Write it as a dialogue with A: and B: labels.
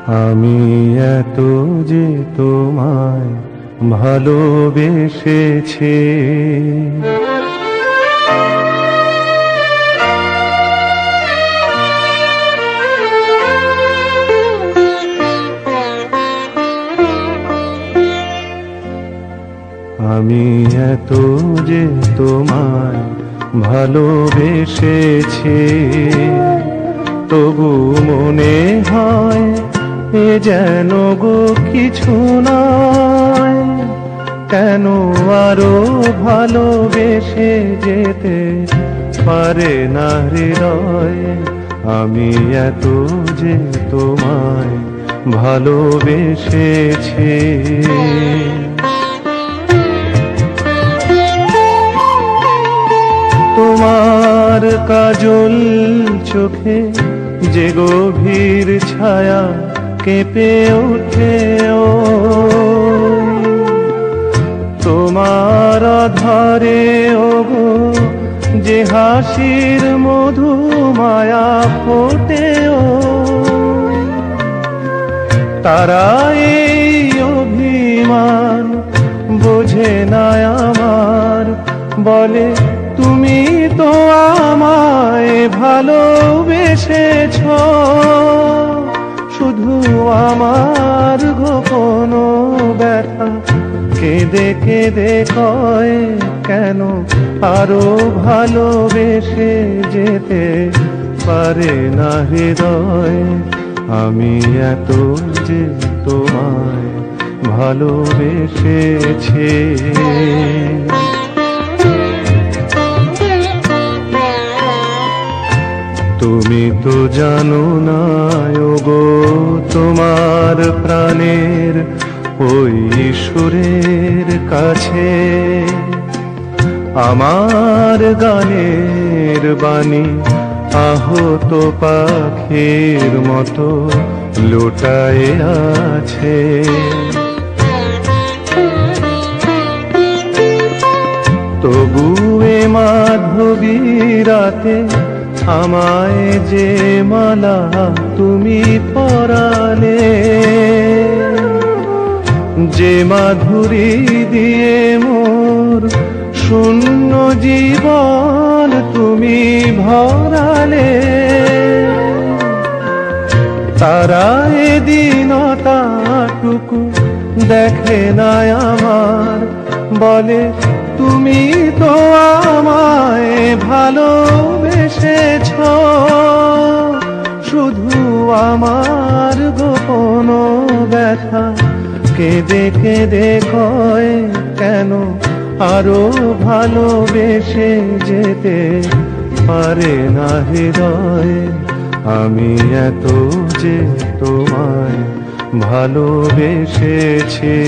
A: আমি এত যে তোমায় ভালোবেসেছি, আমি এত যে তোমায় ভালোবেসেছি, তবু মনে হয় এ যেন গো কিছু নয়। কেন আরো ভালোবেসে যেতে পারে না হৃদয়? আমি এত যে তোমায় ভালোবেসেছি। তোমার কাজল চোখে যে গভীর ছায়া কেঁপে ওঠে, তোমার আধারে ওগো যে হাসির মধু মায়া ফোটে, তারা এই অভিমান বোঝে না আমার, বলে তুমি তো আমায় ভালোবেসেছ, শুধু আমার গোপন ব্যথা কেঁদে কেঁদে কয়, কেন আরো ভালোবেসে যেতে পারে না হৃদয়? আমি এত যে তোমায় ভালোবেসেছি। তুমি তো জানো না গো, তোমার প্রাণের ওই সুরের কাছে আমার গানের বাণী আহত পাখির মতো লুটায়ে আছে। তবু এ মাধবী রাতে আমায় যে মালা তুমি পরালে, যে মাধুরী দিয়ে মোর শূন্য জীবন তুমি ভরালে, তারা এদিনটাটুকু দেখে না আমার, বলে তুমি তো আমায় ভালোবেসেছ, শুধু আমার গোপন ব্যথা কেঁদে কেঁদে কয়, কেন আরো ভালোবেসে যেতে পারে না হৃদয়? আমি এত যে তোমায় ভালোবেসেছি।